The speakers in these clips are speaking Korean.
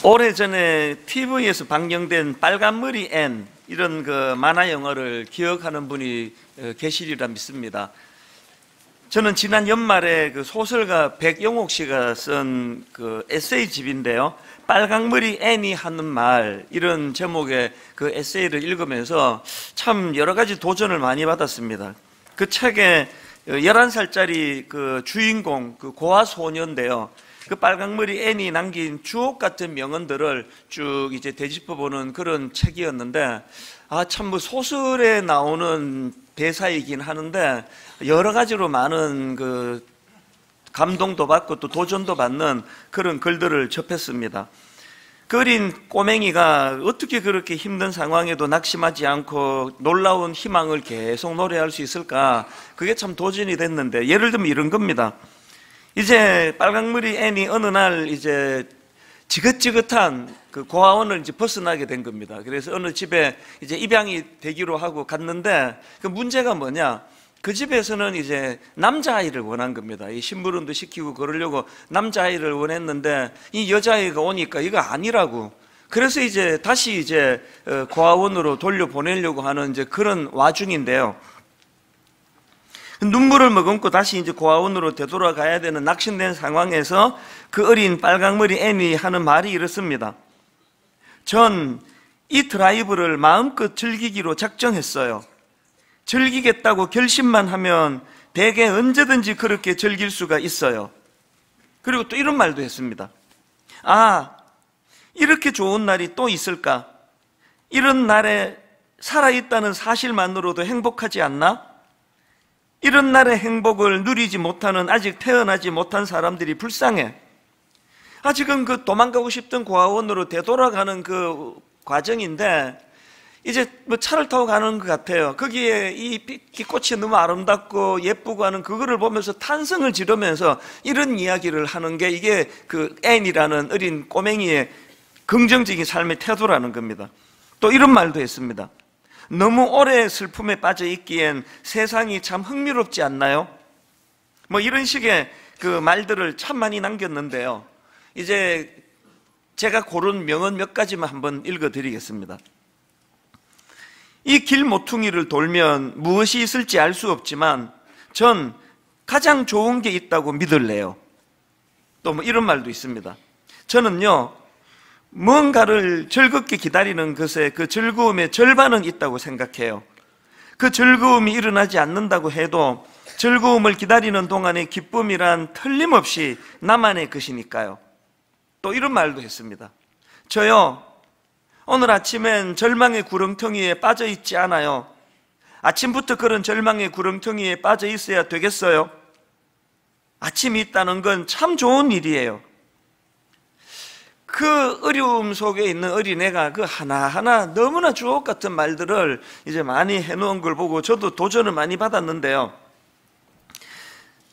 오래전에 TV에서 방영된 빨간머리 앤, 이런 그 만화 영화를 기억하는 분이 계시리라 믿습니다. 저는 지난 연말에 그 소설가 백영옥 씨가 쓴 그 에세이집인데요, 빨강머리 앤이 하는 말, 이런 제목의 그 에세이를 읽으면서 참 여러 가지 도전을 많이 받았습니다. 그 책에 11살짜리 그 주인공, 그 고아 소녀인데요, 그 빨강머리 앤이 남긴 주옥 같은 명언들을 쭉 이제 되짚어보는 그런 책이었는데, 참 뭐 소설에 나오는 대사이긴 하는데 여러 가지로 많은 그 감동도 받고 또 도전도 받는 그런 글들을 접했습니다. 그 어린 꼬맹이가 어떻게 그렇게 힘든 상황에도 낙심하지 않고 놀라운 희망을 계속 노래할 수 있을까? 그게 참 도전이 됐는데, 예를 들면 이런 겁니다. 이제 빨강머리 앤이 어느 날 이제 지긋지긋한 그 고아원을 이제 벗어나게 된 겁니다. 그래서 어느 집에 이제 입양이 되기로 하고 갔는데, 그 문제가 뭐냐? 그 집에서는 이제 남자아이를 원한 겁니다. 이 심부름도 시키고 그러려고 남자아이를 원했는데, 이 여자아이가 오니까 이거 아니라고. 그래서 이제 다시 이제 고아원으로 돌려보내려고 하는 이제 그런 와중인데요, 눈물을 머금고 다시 이제 고아원으로 되돌아가야 되는 낙심된 상황에서 그 어린 빨강머리 앤이 하는 말이 이렇습니다. 전 이 드라이브를 마음껏 즐기기로 작정했어요. 즐기겠다고 결심만 하면 대개 언제든지 그렇게 즐길 수가 있어요. 그리고 또 이런 말도 했습니다. 이렇게 좋은 날이 또 있을까? 이런 날에 살아있다는 사실만으로도 행복하지 않나? 이런 날의 행복을 누리지 못하는, 아직 태어나지 못한 사람들이 불쌍해. 지금 그 도망가고 싶던 고아원으로 되돌아가는 그 과정인데, 이제 뭐 차를 타고 가는 것 같아요. 거기에 이 빛꽃이 너무 아름답고 예쁘고 하는 그거를 보면서 탄성을 지르면서 이런 이야기를 하는 게, 이게 그 앤이라는 어린 꼬맹이의 긍정적인 삶의 태도라는 겁니다. 또 이런 말도 했습니다. 너무 오래 슬픔에 빠져 있기엔 세상이 참 흥미롭지 않나요? 뭐 이런 식의 그 말들을 참 많이 남겼는데요, 이제 제가 고른 명언 몇 가지만 한번 읽어드리겠습니다. 이 길 모퉁이를 돌면 무엇이 있을지 알 수 없지만 전 가장 좋은 게 있다고 믿을래요. 또 뭐 이런 말도 있습니다. 저는요, 뭔가를 즐겁게 기다리는 것에 그 즐거움의 절반은 있다고 생각해요. 그 즐거움이 일어나지 않는다고 해도 즐거움을 기다리는 동안의 기쁨이란 틀림없이 나만의 것이니까요. 또 이런 말도 했습니다. 저요, 오늘 아침엔 절망의 구렁텅이에 빠져 있지 않아요. 아침부터 그런 절망의 구렁텅이에 빠져 있어야 되겠어요? 아침이 있다는 건 참 좋은 일이에요. 그 어려움 속에 있는 어린애가 그 하나하나 너무나 주옥 같은 말들을 이제 많이 해놓은 걸 보고 저도 도전을 많이 받았는데요,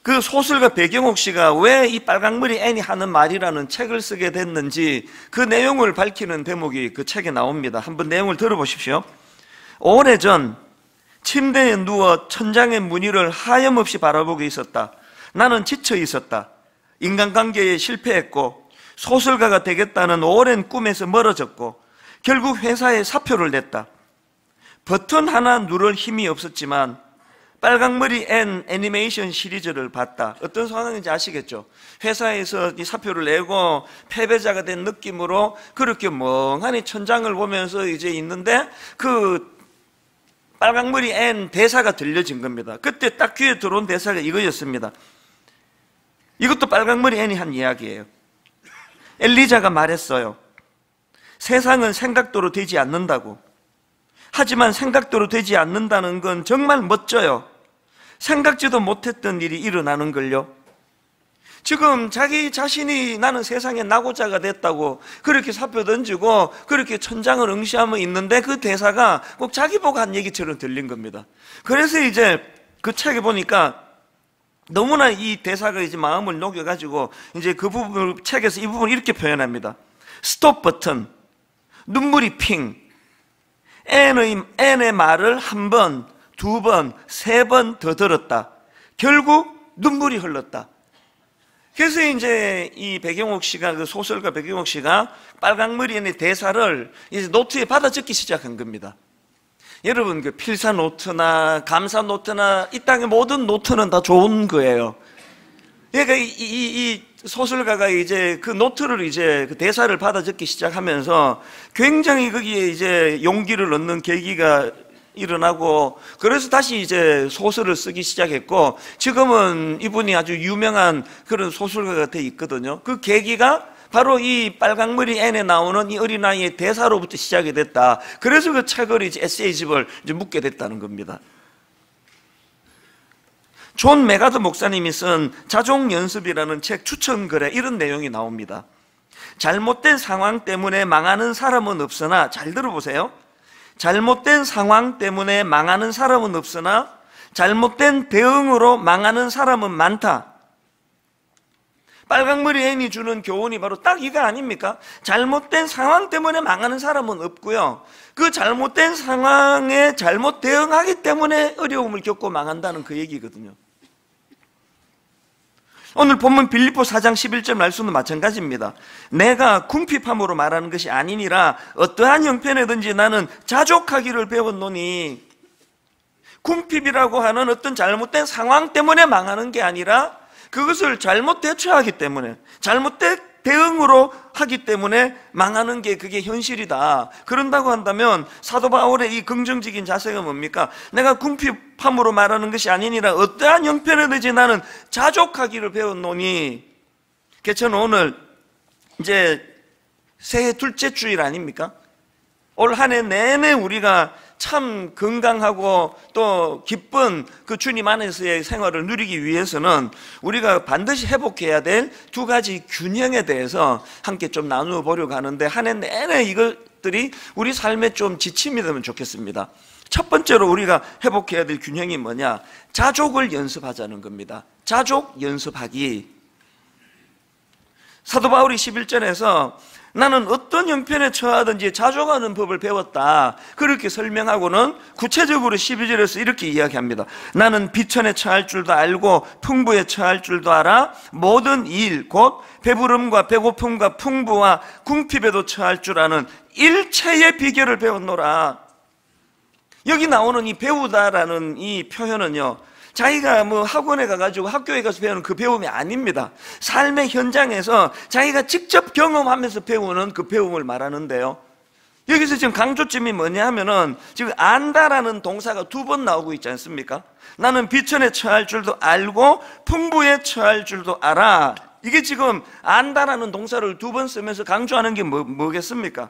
그 소설가 백영옥 씨가 왜 이 빨강머리 앤이 하는 말이라는 책을 쓰게 됐는지 그 내용을 밝히는 대목이 그 책에 나옵니다. 한번 내용을 들어보십시오. 오래전 침대에 누워 천장의 무늬를 하염없이 바라보고 있었다. 나는 지쳐 있었다. 인간관계에 실패했고 소설가가 되겠다는 오랜 꿈에서 멀어졌고 결국 회사에 사표를 냈다. 버튼 하나 누를 힘이 없었지만 빨강머리 앤 애니메이션 시리즈를 봤다. 어떤 상황인지 아시겠죠? 회사에서 이 사표를 내고 패배자가 된 느낌으로 그렇게 멍하니 천장을 보면서 이제 있는데 그 빨강머리 앤 대사가 들려진 겁니다. 그때 딱 귀에 들어온 대사가 이거였습니다. 이것도 빨강머리 앤이 한 이야기예요. 엘리자가 말했어요. 세상은 생각대로 되지 않는다고. 하지만 생각대로 되지 않는다는 건 정말 멋져요. 생각지도 못했던 일이 일어나는 걸요. 지금 자기 자신이 나는 세상에 낙오자가 됐다고 그렇게 사표 던지고 그렇게 천장을 응시하며 있는데 그 대사가 꼭 자기 보고 한 얘기처럼 들린 겁니다. 그래서 이제 그 책에 보니까 너무나 이 대사가 이제 마음을 녹여가지고 이제 그 부분을, 책에서 이 부분을 이렇게 표현합니다. 스톱 버튼, 눈물이 핑, 앤의 말을 한 번, 두 번, 세 번 더 들었다. 결국 눈물이 흘렀다. 그래서 이제 이 백영옥 씨가, 그 소설가 백영옥 씨가 빨강머리의 대사를 이제 노트에 받아 적기 시작한 겁니다. 여러분, 그 필사 노트나 감사 노트나 이 땅의 모든 노트는 다 좋은 거예요. 그러니까 이 소설가가 이제 그 노트를 이제 그 대사를 받아 적기 시작하면서 굉장히 거기에 이제 용기를 얻는 계기가 일어나고, 그래서 다시 이제 소설을 쓰기 시작했고, 지금은 이분이 아주 유명한 그런 소설가가 돼 있거든요. 그 계기가 바로 이 빨강머리 앤에 나오는 이 어린아이의 대사로부터 시작이 됐다. 그래서 그 책을 이제 에세이집을 이제 묻게 됐다는 겁니다. 존 메가드 목사님이 쓴 자족연습이라는 책 추천글에 이런 내용이 나옵니다. 잘못된 상황 때문에 망하는 사람은 없으나, 잘 들어보세요. 잘못된 상황 때문에 망하는 사람은 없으나 잘못된 대응으로 망하는 사람은 많다. 빨강머리 앤이 주는 교훈이 바로 딱 이거 아닙니까? 잘못된 상황 때문에 망하는 사람은 없고요, 그 잘못된 상황에 잘못 대응하기 때문에 어려움을 겪고 망한다는 그 얘기거든요. 오늘 본문 빌립보 4장 11절 말씀도 마찬가지입니다. 내가 궁핍함으로 말하는 것이 아니니라 어떠한 형편에든지 나는 자족하기를 배웠노니, 궁핍이라고 하는 어떤 잘못된 상황 때문에 망하는 게 아니라 그것을 잘못 대처하기 때문에, 잘못된 대응으로 하기 때문에 망하는 게 그게 현실이다. 그런다고 한다면 사도 바울의 이 긍정적인 자세가 뭡니까? 내가 궁핍함으로 말하는 것이 아니니라 어떠한 형편에든지 나는 자족하기를 배웠노니. 저는 오늘 이제 새해 둘째 주일 아닙니까? 올 한 해 내내 우리가 참 건강하고 또 기쁜 그 주님 안에서의 생활을 누리기 위해서는 우리가 반드시 회복해야 될 두 가지 균형에 대해서 함께 좀 나누어 보려고 하는데, 한 해 내내 이것들이 우리 삶에 좀 지침이 되면 좋겠습니다. 첫 번째로 우리가 회복해야 될 균형이 뭐냐? 자족을 연습하자는 겁니다. 자족 연습하기. 사도 바울이 11절에서 나는 어떤 형편에 처하든지 자족하는 법을 배웠다, 그렇게 설명하고는 구체적으로 12절에서 이렇게 이야기합니다. 나는 비천에 처할 줄도 알고 풍부에 처할 줄도 알아 모든 일 곧 배부름과 배고픔과 풍부와 궁핍에도 처할 줄 아는 일체의 비결을 배웠노라. 여기 나오는 이 배우다라는 이 표현은요, 자기가 뭐 학원에 가가지고 학교에 가서 배우는 그 배움이 아닙니다. 삶의 현장에서 자기가 직접 경험하면서 배우는 그 배움을 말하는데요, 여기서 지금 강조점이 뭐냐 하면은 지금 안다라는 동사가 두 번 나오고 있지 않습니까? 나는 비천에 처할 줄도 알고 풍부에 처할 줄도 알아. 이게 지금 안다라는 동사를 두 번 쓰면서 강조하는 게 뭐겠습니까?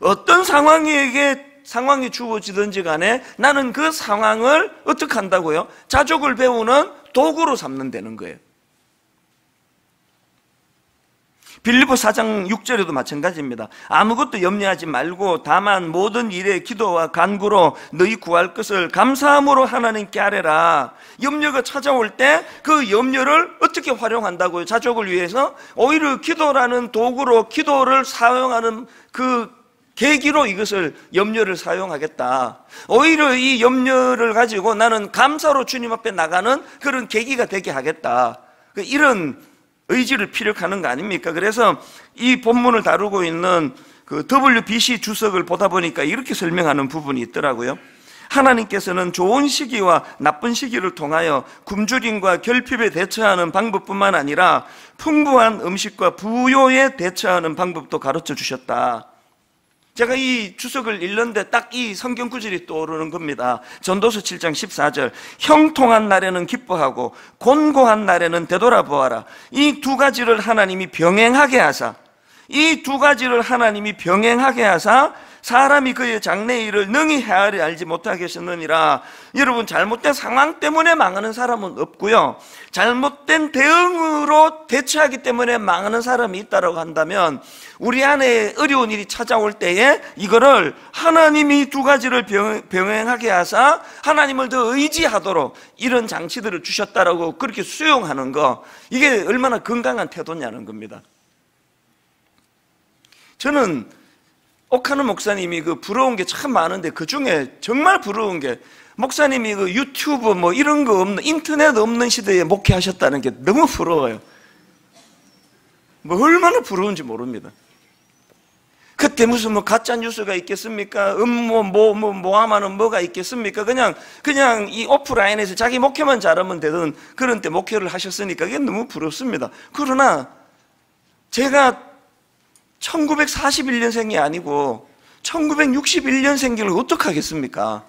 어떤 상황이 주어지든지 간에 나는 그 상황을 어떻게 한다고요? 자족을 배우는 도구로 삼는다는 거예요. 빌립보 4장 6절에도 마찬가지입니다. 아무것도 염려하지 말고 다만 모든 일에 기도와 간구로 너희 구할 것을 감사함으로 하나님께 아뢰라. 염려가 찾아올 때 그 염려를 어떻게 활용한다고요? 자족을 위해서 오히려 기도라는 도구로, 기도를 사용하는 그 계기로 이것을, 염려를 사용하겠다. 오히려 이 염려를 가지고 나는 감사로 주님 앞에 나가는 그런 계기가 되게 하겠다. 이런 의지를 피력하는 거 아닙니까? 그래서 이 본문을 다루고 있는 그 WBC 주석을 보다 보니까 이렇게 설명하는 부분이 있더라고요. 하나님께서는 좋은 시기와 나쁜 시기를 통하여 굶주림과 결핍에 대처하는 방법뿐만 아니라 풍부한 음식과 부요에 대처하는 방법도 가르쳐 주셨다. 제가 이 주석을 읽는데 딱 이 성경 구절이 떠오르는 겁니다. 전도서 7장 14절 형통한 날에는 기뻐하고 곤고한 날에는 되돌아보아라. 이 두 가지를 하나님이 병행하게 하사, 이 두 가지를 하나님이 병행하게 하사 사람이 그의 장래 일을 능히 헤아려 알지 못하게 하셨느니라. 여러분, 잘못된 상황 때문에 망하는 사람은 없고요, 잘못된 대응으로 대처하기 때문에 망하는 사람이 있다고 한다면 우리 안에 어려운 일이 찾아올 때에 이거를 하나님이 두 가지를 병행하게 하사 하나님을 더 의지하도록 이런 장치들을 주셨다라고 그렇게 수용하는 거, 이게 얼마나 건강한 태도냐는 겁니다. 저는 옥하는 목사님이 그 부러운 게 참 많은데 그 중에 정말 부러운 게 목사님이 그 유튜브 뭐 이런 거 없는, 인터넷 없는 시대에 목회하셨다는 게 너무 부러워요. 뭐 얼마나 부러운지 모릅니다. 그때 무슨 뭐 가짜 뉴스가 있겠습니까? 모함하는 뭐가 있겠습니까? 그냥 이 오프라인에서 자기 목회만 잘하면 되던 그런 때 목회를 하셨으니까 그게 너무 부럽습니다. 그러나 제가 1941년생이 아니고 1961년생을 어떡하겠습니까?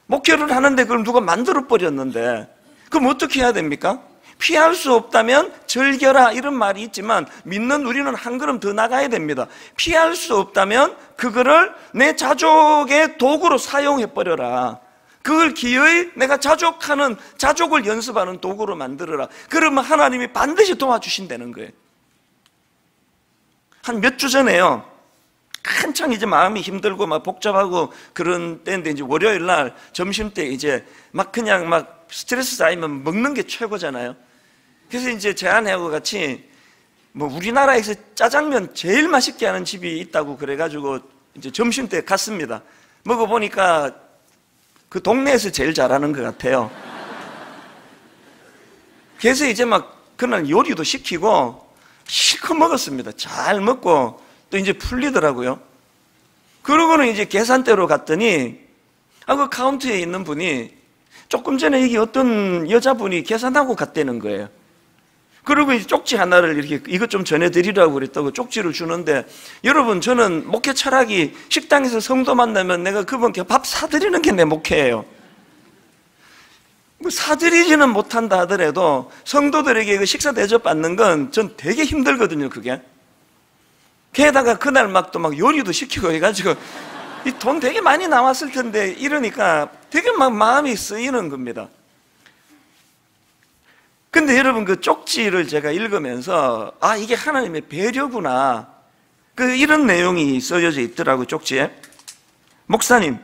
목회를 하는데 그걸 누가 만들어 버렸는데 그럼 어떻게 해야 됩니까? 피할 수 없다면 절겨라 이런 말이 있지만 믿는 우리는 한 걸음 더 나가야 됩니다. 피할 수 없다면 그거를 내 자족의 도구로 사용해 버려라. 그걸 기어이 내가 자족을 연습하는 도구로 만들어라. 그러면 하나님이 반드시 도와주신다는 거예요. 한 몇 주 전에요, 한창 이제 마음이 힘들고 막 복잡하고 그런 때인데, 이제 월요일 날 점심 때 이제 그냥 스트레스 쌓이면 먹는 게 최고잖아요. 그래서 이제 제 아내하고 같이 뭐 우리나라에서 짜장면 제일 맛있게 하는 집이 있다고 그래가지고 이제 점심 때 갔습니다. 먹어보니까 그 동네에서 제일 잘하는 것 같아요. 그래서 이제 그날 요리도 시키고 실컷 먹었습니다. 잘 먹고 또 이제 풀리더라고요. 그러고는 이제 계산대로 갔더니 그 카운터에 있는 분이 조금 전에 여기 어떤 여자분이 계산하고 갔다는 거예요. 그리고 이제 쪽지 하나를 이렇게 이것 좀 전해드리라고 그랬다고 쪽지를 주는데, 여러분 저는 목회 철학이 식당에서 성도 만나면 내가 그분께 밥 사드리는 게 내 목회예요. 사드리지는 못한다 하더라도 성도들에게 그 식사 대접 받는 건 전 되게 힘들거든요, 그게. 게다가 그날 또 요리도 시키고 해가지고 이 돈 되게 많이 나왔을 텐데 이러니까 되게 마음이 쓰이는 겁니다. 근데 여러분 그 쪽지를 제가 읽으면서 이게 하나님의 배려구나, 이런 내용이 써져 있더라고요, 쪽지에. 목사님,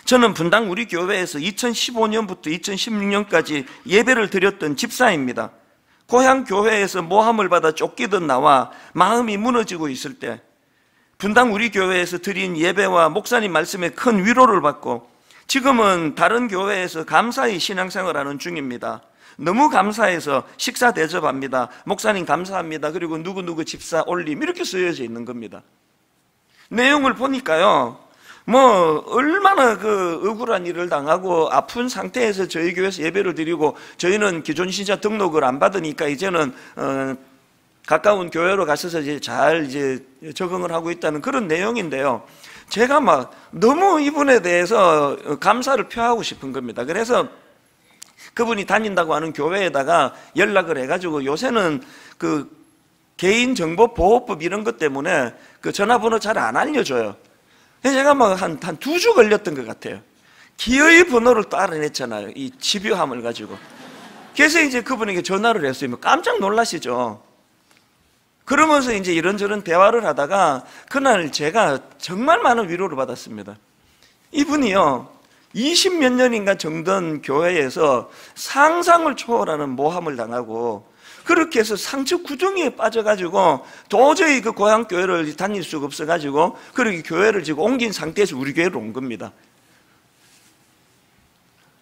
저는 분당 우리 교회에서 2015년부터 2016년까지 예배를 드렸던 집사입니다. 고향 교회에서 모함을 받아 쫓기듯 나와 마음이 무너지고 있을 때 분당 우리 교회에서 드린 예배와 목사님 말씀에 큰 위로를 받고 지금은 다른 교회에서 감사히 신앙생활하는 중입니다. 너무 감사해서 식사 대접합니다. 목사님 감사합니다. 그리고 누구누구 집사 올림, 이렇게 쓰여져 있는 겁니다. 내용을 보니까요, 얼마나 억울한 일을 당하고 아픈 상태에서 저희 교회에서 예배를 드리고, 저희는 기존 신자 등록을 안 받으니까 이제는 가까운 교회로 가셔서 잘 적응을 하고 있다는 그런 내용인데요. 제가 너무 이분에 대해서 감사를 표하고 싶은 겁니다. 그래서 그분이 다닌다고 하는 교회에다가 연락을 해가지고, 요새는 개인정보보호법 이런 것 때문에 전화번호 잘 안 알려줘요. 제가 한 2주 걸렸던 것 같아요. 기어이 번호를 또 알아냈잖아요, 이 집요함을 가지고. 그래서 이제 그분에게 전화를 했어요. 깜짝 놀라시죠. 그러면서 이제 이런저런 대화를 하다가 그날 제가 정말 많은 위로를 받았습니다. 이분이요, 20몇 년인가 정든 교회에서 상상을 초월하는 모함을 당하고, 그렇게 해서 상처 구덩이에 빠져가지고 도저히 그 고향 교회를 다닐 수가 없어가지고 그렇게 교회를 지금 옮긴 상태에서 우리 교회로 온 겁니다.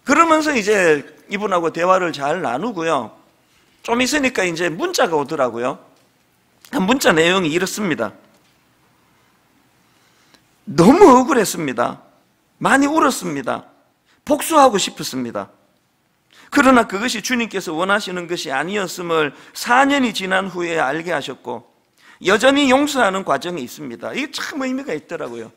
그러면서 이제 이분하고 대화를 잘 나누고요, 좀 있으니까 이제 문자가 오더라고요. 문자 내용이 이렇습니다. 너무 억울했습니다. 많이 울었습니다. 복수하고 싶었습니다. 그러나 그것이 주님께서 원하시는 것이 아니었음을 4년이 지난 후에 알게 하셨고, 여전히 용서하는 과정이 있습니다. 이게 참 의미가 있더라고요.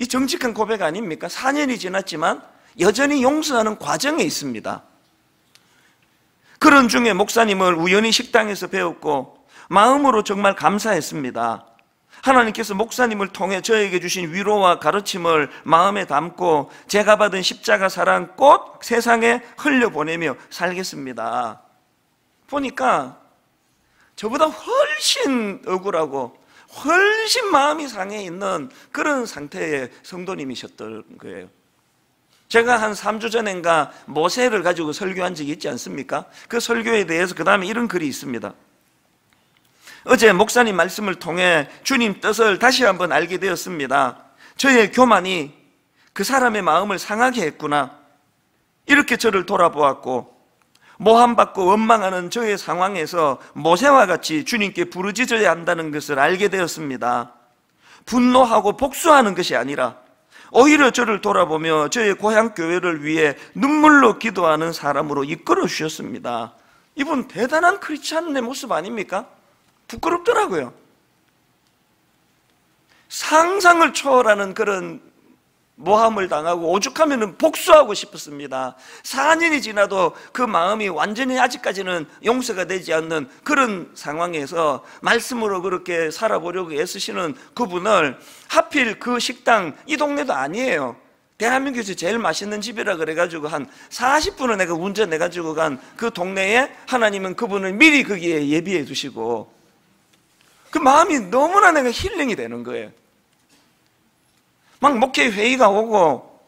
이 정직한 고백 아닙니까? 4년이 지났지만 여전히 용서하는 과정에 있습니다. 그런 중에 목사님을 우연히 식당에서 배웠고 마음으로 정말 감사했습니다. 하나님께서 목사님을 통해 저에게 주신 위로와 가르침을 마음에 담고 제가 받은 십자가 사랑 꼭 세상에 흘려보내며 살겠습니다. 보니까 저보다 훨씬 억울하고 훨씬 마음이 상해 있는 그런 상태의 성도님이셨던 거예요. 제가 한 3주 전인가 모세를 가지고 설교한 적이 있지 않습니까? 그 설교에 대해서 그 다음에 이런 글이 있습니다. 어제 목사님 말씀을 통해 주님 뜻을 다시 한번 알게 되었습니다. 저의 교만이 그 사람의 마음을 상하게 했구나. 이렇게 저를 돌아보았고, 모함받고 원망하는 저의 상황에서 모세와 같이 주님께 부르짖어야 한다는 것을 알게 되었습니다. 분노하고 복수하는 것이 아니라 오히려 저를 돌아보며 저의 고향 교회를 위해 눈물로 기도하는 사람으로 이끌어 주셨습니다. 이분 대단한 크리스찬의 모습 아닙니까? 부끄럽더라고요. 상상을 초월하는 그런 모함을 당하고 오죽하면 복수하고 싶었습니다. 4년이 지나도 그 마음이 완전히 아직까지는 용서가 되지 않는 그런 상황에서 말씀으로 그렇게 살아보려고 애쓰시는 그분을 하필 그 식당, 이 동네도 아니에요. 대한민국에서 제일 맛있는 집이라 그래가지고 한 40분을 내가 운전해가지고 간 그 동네에 하나님은 그분을 미리 거기에 예비해 두시고, 그 마음이 너무나 내가 힐링이 되는 거예요. 막 목회 회의가 오고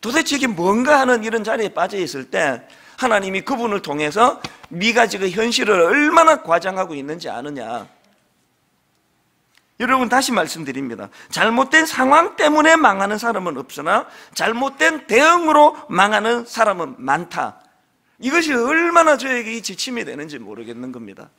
도대체 이게 뭔가 하는 이런 자리에 빠져 있을 때 하나님이 그분을 통해서 네가 지금 현실을 얼마나 과장하고 있는지 아느냐. 여러분, 다시 말씀드립니다. 잘못된 상황 때문에 망하는 사람은 없으나 잘못된 대응으로 망하는 사람은 많다. 이것이 얼마나 저에게 이 지침이 되는지 모르겠는 겁니다.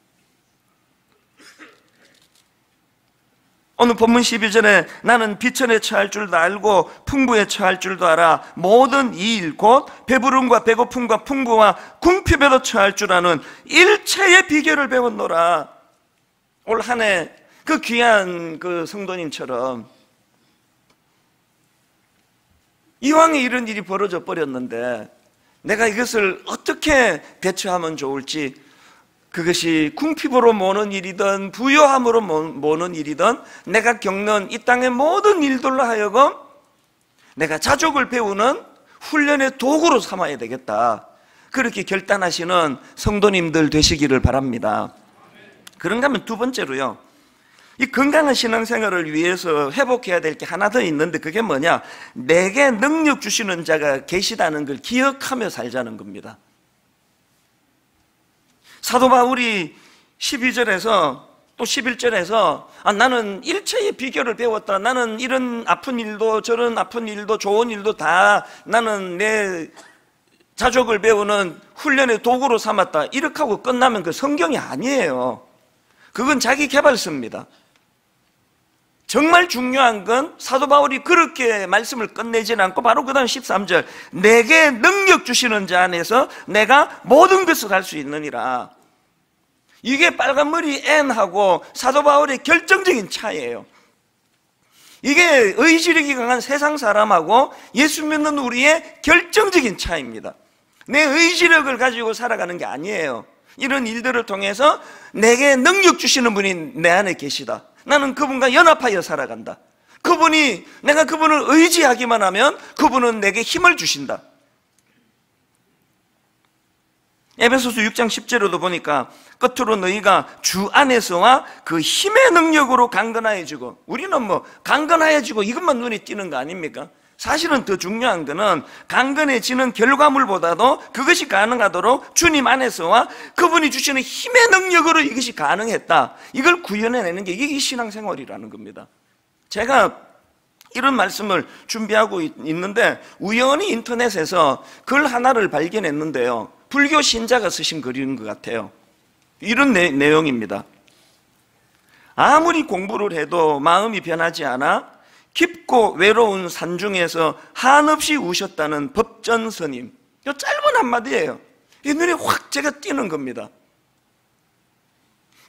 오늘 본문 12절에 나는 비천에 처할 줄도 알고 풍부에 처할 줄도 알아 모든 이 일 곧 배부름과 배고픔과 풍부와 궁핍에도 처할 줄 아는 일체의 비결을 배웠노라. 올 한 해 그 귀한 그 성도님처럼 이왕에 이런 일이 벌어져 버렸는데 내가 이것을 어떻게 대처하면 좋을지, 그것이 궁핍으로 모는 일이든 부요함으로 모는 일이든 내가 겪는 이 땅의 모든 일들로 하여금 내가 자족을 배우는 훈련의 도구로 삼아야 되겠다. 그렇게 결단하시는 성도님들 되시기를 바랍니다. 그런가 하면 두 번째로요, 이 건강한 신앙생활을 위해서 회복해야 될 게 하나 더 있는데 그게 뭐냐? 내게 능력 주시는 자가 계시다는 걸 기억하며 살자는 겁니다. 사도 바울이 12절에서 또 11절에서 나는 일체의 비결을 배웠다. 나는 이런 아픈 일도 저런 아픈 일도 좋은 일도 다 나는 내 자족을 배우는 훈련의 도구로 삼았다. 이렇게 하고 끝나면 그 성경이 아니에요. 그건 자기 개발서입니다. 정말 중요한 건 사도 바울이 그렇게 말씀을 끝내지는 않고 바로 그 다음 13절 내게 능력 주시는 자 안에서 내가 모든 것을 할 수 있느니라. 이게 빨간머리 N하고 사도 바울의 결정적인 차이예요. 이게 의지력이 강한 세상 사람하고 예수 믿는 우리의 결정적인 차이입니다. 내 의지력을 가지고 살아가는 게 아니에요. 이런 일들을 통해서 내게 능력 주시는 분이 내 안에 계시다. 나는 그분과 연합하여 살아간다. 그분이, 내가 그분을 의지하기만 하면 그분은 내게 힘을 주신다. 에베소서 6장 10절에도 보니까 끝으로 너희가 주 안에서와 그 힘의 능력으로 강건하여지고, 우리는 뭐 강건하여지고 이것만 눈에 띄는 거 아닙니까? 사실은 더 중요한 거는 강건해지는 결과물보다도 그것이 가능하도록 주님 안에서와 그분이 주시는 힘의 능력으로 이것이 가능했다. 이걸 구현해내는 게 이게 신앙생활이라는 겁니다. 제가 이런 말씀을 준비하고 있는데 우연히 인터넷에서 글 하나를 발견했는데요, 불교 신자가 쓰신 글인 것 같아요. 이런 내용입니다. 아무리 공부를 해도 마음이 변하지 않아 깊고 외로운 산중에서 한없이 우셨다는 법전 스님. 이 짧은 한마디예요. 이 눈에 확 제가 띄는 겁니다.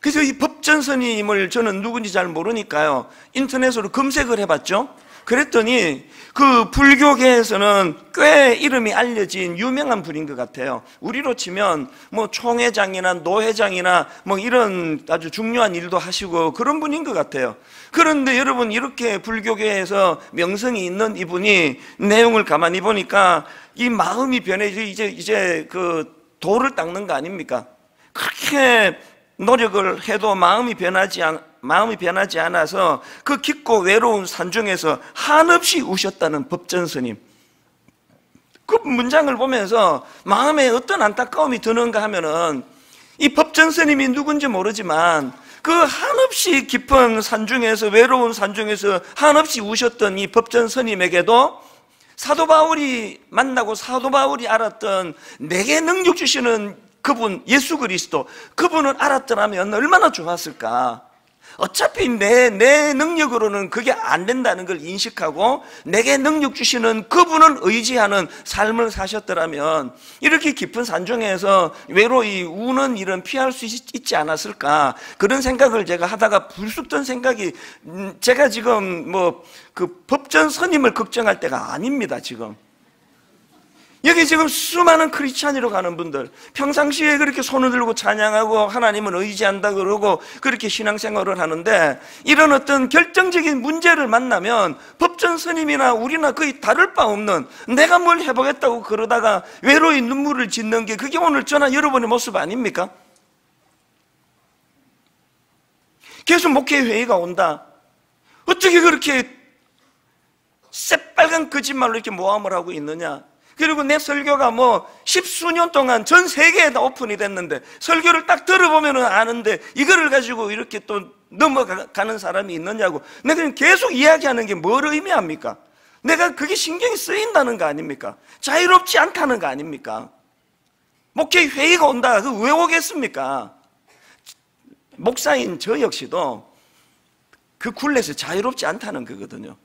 그래서 이 법전 스님을 저는 누군지 잘 모르니까요, 인터넷으로 검색을 해봤죠. 그랬더니 그 불교계에서는 꽤 이름이 알려진 유명한 분인 것 같아요. 우리로 치면 뭐 총회장이나 노회장이나 뭐 이런 아주 중요한 일도 하시고 그런 분인 것 같아요. 그런데 여러분, 이렇게 불교계에서 명성이 있는 이분이 내용을 가만히 보니까 이 마음이 변해져 이제 그 돌을 닦는 거 아닙니까? 그렇게 노력을 해도 마음이 변하지 않아서 그 깊고 외로운 산중에서 한없이 우셨다는 법전 스님. 그 문장을 보면서 마음에 어떤 안타까움이 드는가 하면은, 이 법전 스님이 누군지 모르지만 그 한없이 깊은 산중에서, 외로운 산중에서 한없이 우셨던 이 법전 스님에게도 사도 바울이 만나고 사도 바울이 알았던 내게 능력 주시는 그분 예수 그리스도, 그분을 알았더라면 얼마나 좋았을까. 어차피 내 능력으로는 그게 안 된다는 걸 인식하고 내게 능력 주시는 그분을 의지하는 삶을 사셨더라면 이렇게 깊은 산중에서 외로이 우는 일은 피할 수 있지 않았을까. 그런 생각을 제가 하다가 불쑥 든 생각이, 제가 지금 그 법전 선임을 걱정할 때가 아닙니다. 지금 여기 지금 수많은 크리스찬으로 가는 분들, 평상시에 그렇게 손을 들고 찬양하고 하나님을 의지한다 그러고 그렇게 신앙생활을 하는데, 이런 어떤 결정적인 문제를 만나면 법전 스님이나 우리나 거의 다를 바 없는, 내가 뭘 해보겠다고 그러다가 외로이 눈물을 짓는 게 그게 오늘 저나 여러분의 모습 아닙니까? 계속 목회 회의가 온다. 어떻게 그렇게 새빨간 거짓말로 이렇게 모함을 하고 있느냐. 그리고 내 설교가 십수년 동안 전 세계에 다 오픈이 됐는데 설교를 딱 들어보면 아는데 이거를 가지고 이렇게 또 넘어가는 사람이 있느냐고. 내가 계속 이야기하는 게 뭘 의미합니까? 내가 그게 신경이 쓰인다는 거 아닙니까? 자유롭지 않다는 거 아닙니까? 목회 회의가 온다. 그거 왜 오겠습니까? 목사인 저 역시도 그 굴레에서 자유롭지 않다는 거거든요.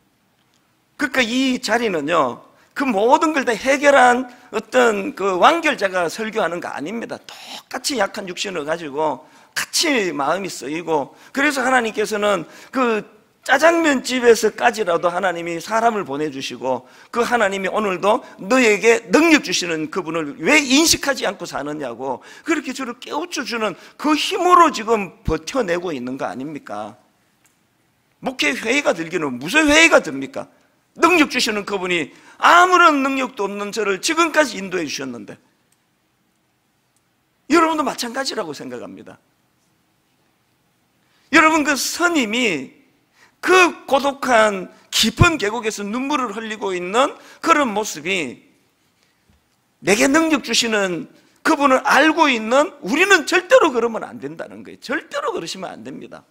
그러니까 이 자리는요, 그 모든 걸 다 해결한 어떤 그 완결자가 설교하는 거 아닙니다. 똑같이 약한 육신을 가지고 같이 마음이 쓰이고, 그래서 하나님께서는 그 짜장면 집에서까지라도 하나님이 사람을 보내주시고, 그 하나님이 오늘도 너에게 능력 주시는 그분을 왜 인식하지 않고 사느냐고 그렇게 저를 깨우쳐주는 그 힘으로 지금 버텨내고 있는 거 아닙니까? 목회 회의가 들기는 무슨 회의가 듭니까? 능력 주시는 그분이 아무런 능력도 없는 저를 지금까지 인도해 주셨는데, 여러분도 마찬가지라고 생각합니다. 여러분, 그 스님이 그 고독한 깊은 계곡에서 눈물을 흘리고 있는 그런 모습이 내게 능력 주시는 그분을 알고 있는 우리는 절대로 그러면 안 된다는 거예요. 절대로 그러시면 안 됩니다.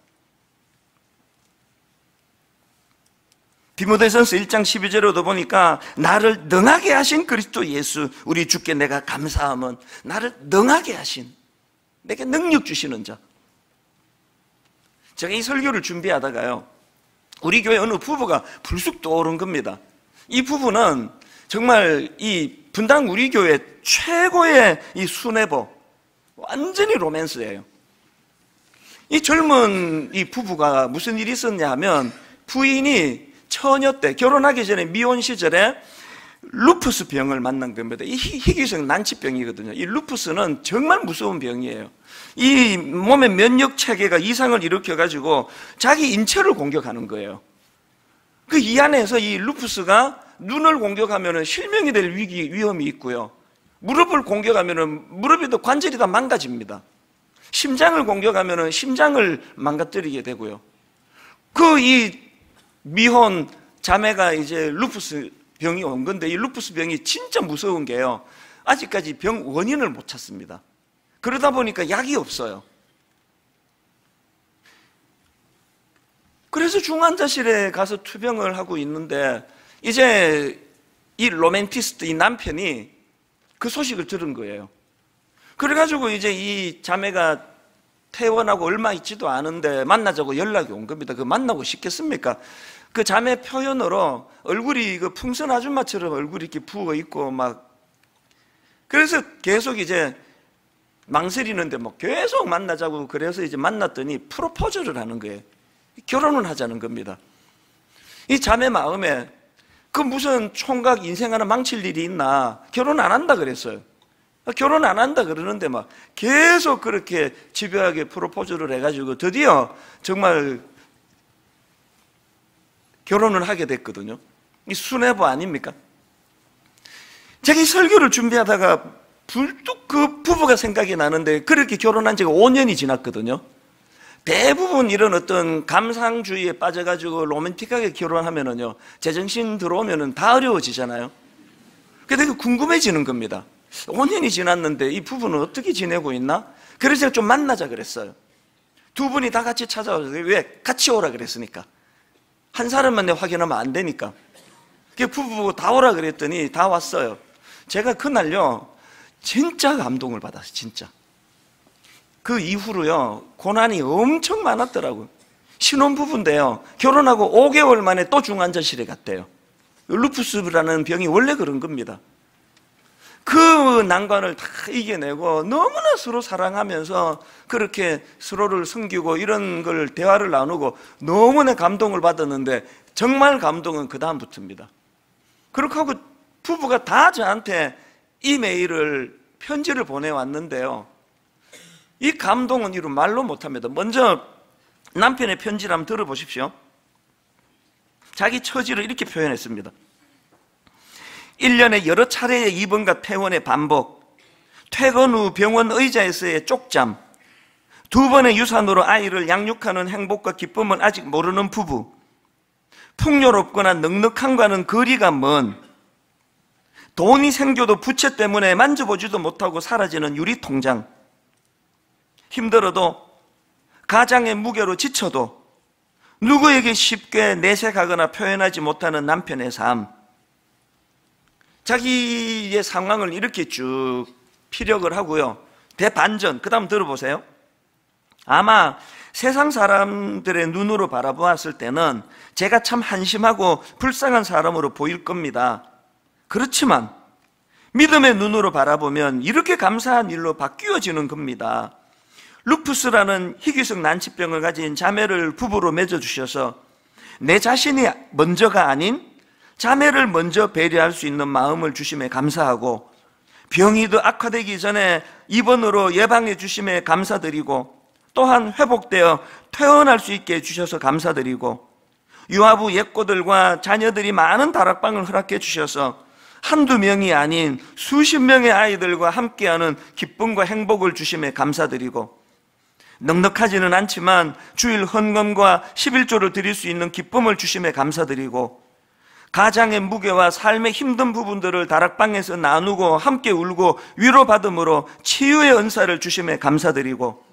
디모데전서 1장 12절에도 보니까 나를 능하게 하신 그리스도 예수 우리 주께 내가 감사함은, 나를 능하게 하신, 내게 능력 주시는 자. 제가 이 설교를 준비하다가요, 우리 교회 어느 부부가 불쑥 떠오른 겁니다. 이 부부는 정말 이 분당 우리 교회 최고의 이 수뇌보, 완전히 로맨스예요. 이 젊은 이 부부가 무슨 일이 있었냐 하면, 부인이 처녀 때 결혼하기 전에 미혼 시절에 루푸스 병을 만난 겁니다. 이 희귀성 난치병이거든요. 이 루푸스는 정말 무서운 병이에요. 이 몸의 면역 체계가 이상을 일으켜 가지고 자기 인체를 공격하는 거예요. 그 이 안에서 이 루푸스가 눈을 공격하면 실명이 될 위험이 있고요, 무릎을 공격하면 무릎이 더 관절이 다 망가집니다. 심장을 공격하면 심장을 망가뜨리게 되고요. 이 미혼 자매가 이제 루푸스 병이 온 건데, 이 루푸스 병이 진짜 무서운 게요, 아직까지 병 원인을 못 찾습니다. 그러다 보니까 약이 없어요. 그래서 중환자실에 가서 투병을 하고 있는데, 이제 이 로맨티스트, 이 남편이 그 소식을 들은 거예요. 그래가지고 이제 이 자매가 퇴원하고 얼마 있지도 않은데 만나자고 연락이 온 겁니다. 그 만나고 싶겠습니까? 그 자매 표현으로 얼굴이 그 풍선 아줌마처럼 얼굴이 이렇게 부어 있고 막, 그래서 계속 이제 망설이는데 계속 만나자고, 그래서 이제 만났더니 프로포즈를 하는 거예요. 결혼을 하자는 겁니다. 이 자매 마음에 그 무슨 총각 인생 하나 망칠 일이 있나, 결혼 안 한다 그랬어요. 결혼 안 한다 그러는데 막 계속 그렇게 집요하게 프로포즈를 해가지고 드디어 정말 결혼을 하게 됐거든요. 이 수뇌보 아닙니까? 제가 이 설교를 준비하다가 불뚝 그 부부가 생각이 나는데, 그렇게 결혼한 지가 5년이 지났거든요. 대부분 이런 어떤 감상주의에 빠져가지고 로맨틱하게 결혼하면은요, 제정신 들어오면은 다 어려워지잖아요. 근데 궁금해지는 겁니다. 5년이 지났는데 이 부부는 어떻게 지내고 있나? 그래서 제가 좀 만나자 그랬어요. 두 분이 다 같이 찾아와서, 왜? 같이 오라 그랬으니까. 한 사람만 내 확인하면 안 되니까. 부부 다 오라 그랬더니 다 왔어요. 제가 그날요 진짜 감동을 받았어요. 진짜. 그 이후로요 고난이 엄청 많았더라고요. 신혼부부인데요 결혼하고 5개월 만에 또 중환자실에 갔대요. 루푸스라는 병이 원래 그런 겁니다. 그 난관을 다 이겨내고 너무나 서로 사랑하면서 그렇게 서로를 섬기고 이런 걸 대화를 나누고 너무나 감동을 받았는데, 정말 감동은 그 다음부터입니다. 그렇게 하고 부부가 다 저한테 이메일을 편지를 보내왔는데요, 이 감동은 이루 말로 못합니다. 먼저 남편의 편지를 한번 들어보십시오. 자기 처지를 이렇게 표현했습니다. 1년에 여러 차례의 입원과 퇴원의 반복, 퇴근 후 병원 의자에서의 쪽잠, 2번의 유산으로 아이를 양육하는 행복과 기쁨은 아직 모르는 부부, 풍요롭거나 넉넉함과는 거리가 먼, 돈이 생겨도 부채 때문에 만져보지도 못하고 사라지는 유리통장, 힘들어도 가장의 무게로 지쳐도 누구에게 쉽게 내색하거나 표현하지 못하는 남편의 삶, 자기의 상황을 이렇게 쭉 피력을 하고요. 대반전, 그 다음 들어보세요. 아마 세상 사람들의 눈으로 바라보았을 때는 제가 참 한심하고 불쌍한 사람으로 보일 겁니다. 그렇지만 믿음의 눈으로 바라보면 이렇게 감사한 일로 바뀌어지는 겁니다. 루푸스라는 희귀성 난치병을 가진 자매를 부부로 맺어주셔서 내 자신이 먼저가 아닌 자매를 먼저 배려할 수 있는 마음을 주심에 감사하고, 병이 더 악화되기 전에 입원으로 예방해 주심에 감사드리고, 또한 회복되어 퇴원할 수 있게 해주셔서 감사드리고, 유아부 예꼬들과 자녀들이 많은 다락방을 허락해 주셔서 한두 명이 아닌 수십 명의 아이들과 함께하는 기쁨과 행복을 주심에 감사드리고, 넉넉하지는 않지만 주일 헌금과 11조를 드릴 수 있는 기쁨을 주심에 감사드리고, 가장의 무게와 삶의 힘든 부분들을 다락방에서 나누고 함께 울고 위로받음으로 치유의 은사를 주심에 감사드리고,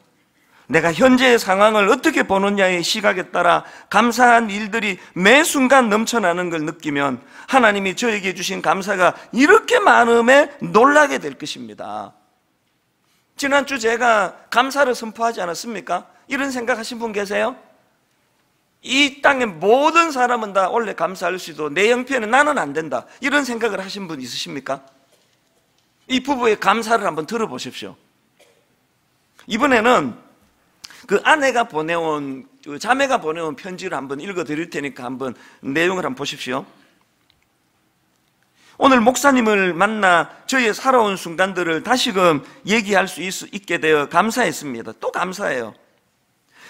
내가 현재의 상황을 어떻게 보느냐의 시각에 따라 감사한 일들이 매 순간 넘쳐나는 걸 느끼면 하나님이 저에게 주신 감사가 이렇게 많음에 놀라게 될 것입니다. 지난주 제가 감사를 선포하지 않았습니까? 이런 생각하신 분 계세요? 이 땅의 모든 사람은 다 원래 감사할 수 있도 내 형편에 나는 안 된다, 이런 생각을 하신 분 있으십니까? 이 부부의 감사를 한번 들어보십시오. 이번에는 그 아내가 보내온, 그 자매가 보내온 편지를 한번 읽어 드릴 테니까 한번 내용을 한번 보십시오. 오늘 목사님을 만나 저희의 살아온 순간들을 다시금 얘기할 수 있게 되어 감사했습니다. 또 감사해요.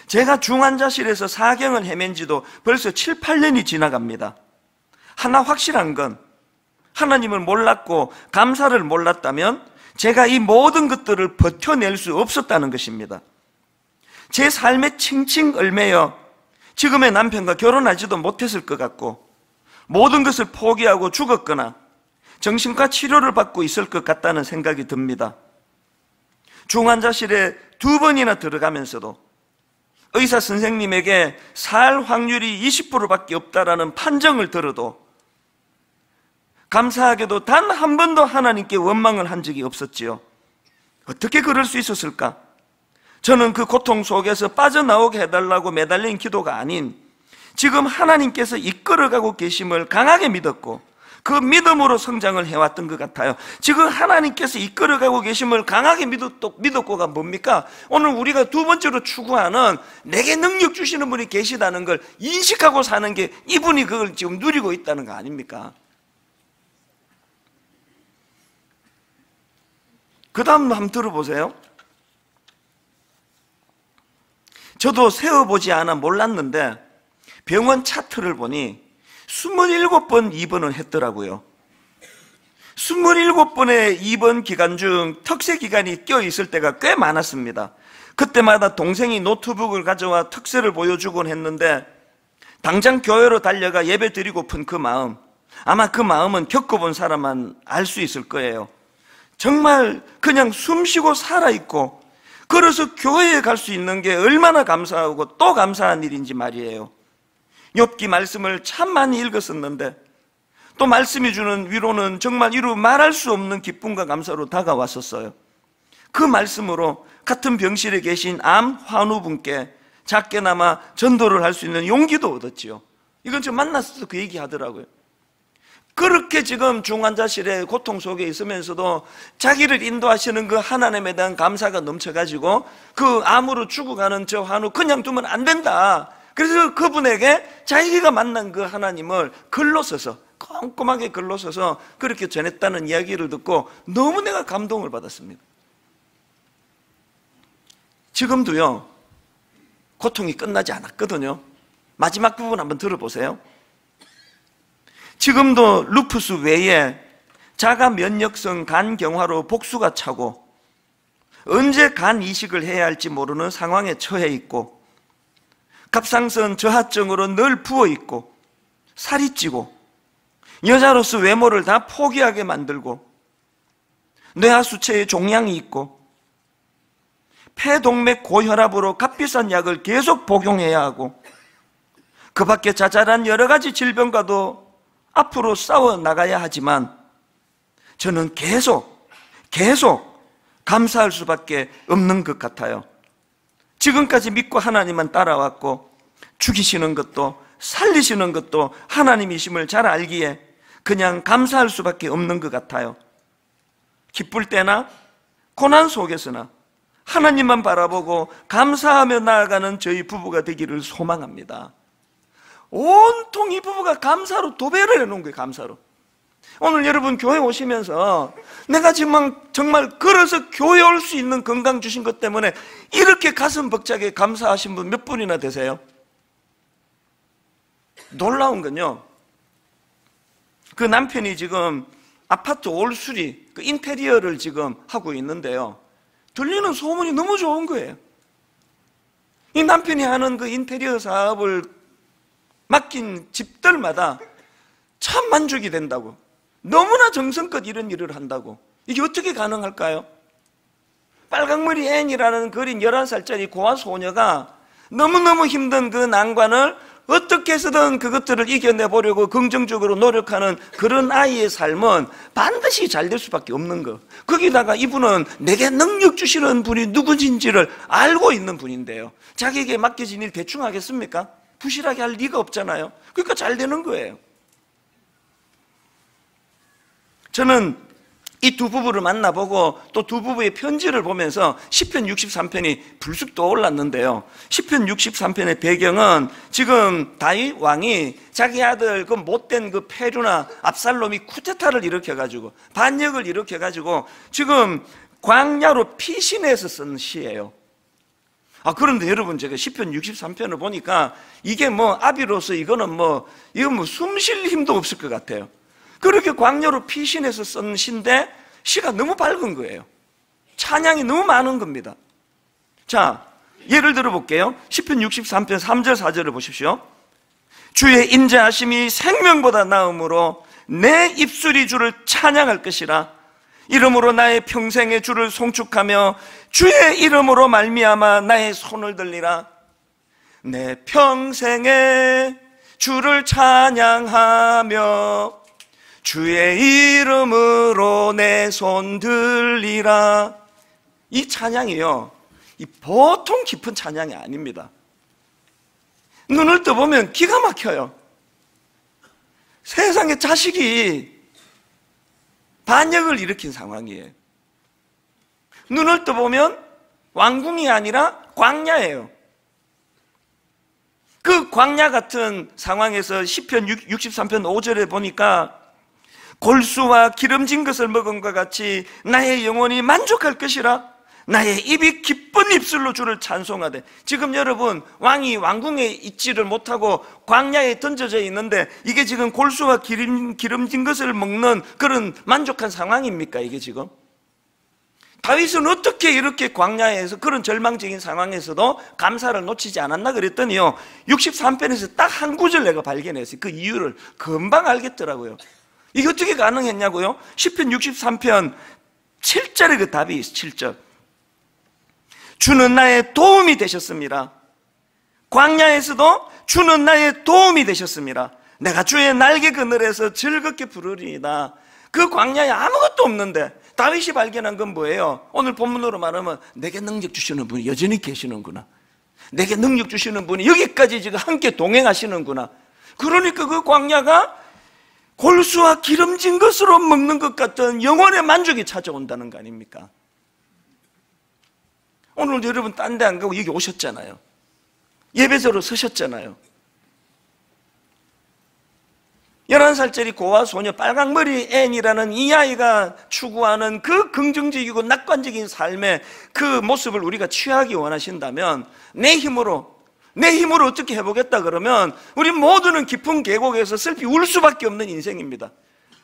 제가 중환자실에서 사경을 헤맨 지도 벌써 7, 8년이 지나갑니다. 하나 확실한 건, 하나님을 몰랐고 감사를 몰랐다면 제가 이 모든 것들을 버텨낼 수 없었다는 것입니다. 제 삶에 칭칭 얽매여 지금의 남편과 결혼하지도 못했을 것 같고, 모든 것을 포기하고 죽었거나 정신과 치료를 받고 있을 것 같다는 생각이 듭니다. 중환자실에 2번이나 들어가면서도 의사 선생님에게 살 확률이 20%밖에 없다라는 판정을 들어도 감사하게도 단 한 번도 하나님께 원망을 한 적이 없었지요. 어떻게 그럴 수 있었을까? 저는 그 고통 속에서 빠져나오게 해달라고 매달린 기도가 아닌 지금 하나님께서 이끌어가고 계심을 강하게 믿었고, 그 믿음으로 성장을 해왔던 것 같아요. 지금 하나님께서 이끌어가고 계심을 강하게 믿었고가 뭡니까? 오늘 우리가 2번째로 추구하는 내게 능력 주시는 분이 계시다는 걸 인식하고 사는 게, 이분이 그걸 지금 누리고 있다는 거 아닙니까? 그 다음 한번 들어보세요. 저도 세어보지 않아 몰랐는데 병원 차트를 보니 27번 입원을 했더라고요. 27번의 입원 기간 중 특세 기간이 껴있을 때가 꽤 많았습니다. 그때마다 동생이 노트북을 가져와 특세를 보여주곤 했는데 당장 교회로 달려가 예배 드리고픈 그 마음, 아마 그 마음은 겪어본 사람만 알 수 있을 거예요. 정말 그냥 숨쉬고 살아있고 걸어서 교회에 갈 수 있는 게 얼마나 감사하고 또 감사한 일인지 말이에요. 욥기 말씀을 참 많이 읽었었는데 또 말씀이 주는 위로는 정말 이루 말할 수 없는 기쁨과 감사로 다가왔었어요. 그 말씀으로 같은 병실에 계신 암 환우분께 작게나마 전도를 할 수 있는 용기도 얻었지요. 이건 저 만났을 때 그 얘기 하더라고요. 그렇게 지금 중환자실에 고통 속에 있으면서도 자기를 인도하시는 그 하나님에 대한 감사가 넘쳐가지고 그 암으로 죽어가는 저 환우 그냥 두면 안 된다. 그래서 그분에게 자기가 만난 그 하나님을 글로 써서, 꼼꼼하게 글로 써서 그렇게 전했다는 이야기를 듣고 너무 내가 감동을 받았습니다. 지금도요, 고통이 끝나지 않았거든요. 마지막 부분 한번 들어보세요. 지금도 루푸스 외에 자가 면역성 간경화로 복수가 차고 언제 간 이식을 해야 할지 모르는 상황에 처해 있고 갑상선 저하증으로 늘 부어 있고 살이 찌고 여자로서 외모를 다 포기하게 만들고 뇌하수체에 종양이 있고 폐동맥 고혈압으로 값비싼 약을 계속 복용해야 하고 그 밖에 자잘한 여러 가지 질병과도 앞으로 싸워 나가야 하지만 저는 계속 감사할 수밖에 없는 것 같아요. 지금까지 믿고 하나님만 따라왔고 죽이시는 것도 살리시는 것도 하나님이심을 잘 알기에 그냥 감사할 수밖에 없는 것 같아요. 기쁠 때나 고난 속에서나 하나님만 바라보고 감사하며 나아가는 저희 부부가 되기를 소망합니다. 온통 이 부부가 감사로 도배를 해놓은 거예요. 감사로. 오늘 여러분 교회 오시면서 내가 지금 정말 걸어서 교회 올 수 있는 건강 주신 것 때문에 이렇게 가슴 벅차게 감사하신 분 몇 분이나 되세요? 놀라운 건요, 그 남편이 지금 아파트 올수리 그 인테리어를 지금 하고 있는데요, 들리는 소문이 너무 좋은 거예요. 이 남편이 하는 그 인테리어 사업을 맡긴 집들마다 참 만족이 된다고, 너무나 정성껏 이런 일을 한다고. 이게 어떻게 가능할까요? 빨강머리 앤이라는 그린 11살짜리 고아 소녀가 너무너무 힘든 그 난관을 어떻게 해서든 그것들을 이겨내보려고 긍정적으로 노력하는 그런 아이의 삶은 반드시 잘 될 수밖에 없는 거. 거기다가 이분은 내게 능력 주시는 분이 누구인지를 알고 있는 분인데요, 자기에게 맡겨진 일 대충 하겠습니까? 부실하게 할 리가 없잖아요. 그러니까 잘 되는 거예요. 저는 이 두 부부를 만나보고 또 두 부부의 편지를 보면서 시편 63편이 불쑥 떠올랐는데요, 시편 63편의 배경은 지금 다윗 왕이 자기 아들 그 못된 그 페루나 압살롬이 쿠데타를 일으켜가지고 반역을 일으켜가지고 지금 광야로 피신해서 쓴 시예요. 그런데 여러분, 제가 시편 63편을 보니까 이게 뭐 아비로서 이건 뭐 숨 쉴 힘도 없을 것 같아요. 그렇게 광야로 피신해서 쓴 시인데 시가 너무 밝은 거예요. 찬양이 너무 많은 겁니다. 자, 예를 들어 볼게요. 시편 63편 3절 4절을 보십시오. 주의 인자하심이 생명보다 나음으로 내 입술이 주를 찬양할 것이라. 이름으로 나의 평생의 주를 송축하며 주의 이름으로 말미암아 나의 손을 들리라. 내 평생에 주를 찬양하며 주의 이름으로 내 손 들리라. 이 찬양이요, 이 보통 깊은 찬양이 아닙니다. 눈을 떠보면 기가 막혀요. 세상에 자식이 반역을 일으킨 상황이에요. 눈을 떠보면 왕궁이 아니라 광야예요. 그 광야 같은 상황에서 시편 63편 5절에 보니까 골수와 기름진 것을 먹은과 같이 나의 영혼이 만족할 것이라. 나의 입이 기쁜 입술로 주를 찬송하되. 지금 여러분, 왕이 왕궁에 있지를 못하고 광야에 던져져 있는데 이게 지금 골수와 기름진 것을 먹는 그런 만족한 상황입니까? 이게 지금 다윗은 어떻게 이렇게 광야에서 그런 절망적인 상황에서도 감사를 놓치지 않았나 그랬더니요, 63편에서 딱 한 구절 내가 발견했어요. 그 이유를 금방 알겠더라고요. 이게 어떻게 가능했냐고요? 시편 63편 7절에 그 답이 있어요. 7절. 주는 나의 도움이 되셨습니다. 광야에서도 주는 나의 도움이 되셨습니다. 내가 주의 날개 그늘에서 즐겁게 부르리이다. 그 광야에 아무것도 없는데 다윗이 발견한 건 뭐예요? 오늘 본문으로 말하면 내게 능력 주시는 분이 여전히 계시는구나. 내게 능력 주시는 분이 여기까지 지금 함께 동행하시는구나. 그러니까 그 광야가 골수와 기름진 것으로 먹는 것 같은 영혼의 만족이 찾아온다는 거 아닙니까? 오늘 여러분 딴 데 안 가고 여기 오셨잖아요. 예배자로 서셨잖아요. 11살짜리 고아 소녀 빨강머리 앤이라는 이 아이가 추구하는 그 긍정적이고 낙관적인 삶의 그 모습을 우리가 취하기 원하신다면 내 힘으로 어떻게 해보겠다 그러면 우리 모두는 깊은 계곡에서 슬피 울 수밖에 없는 인생입니다.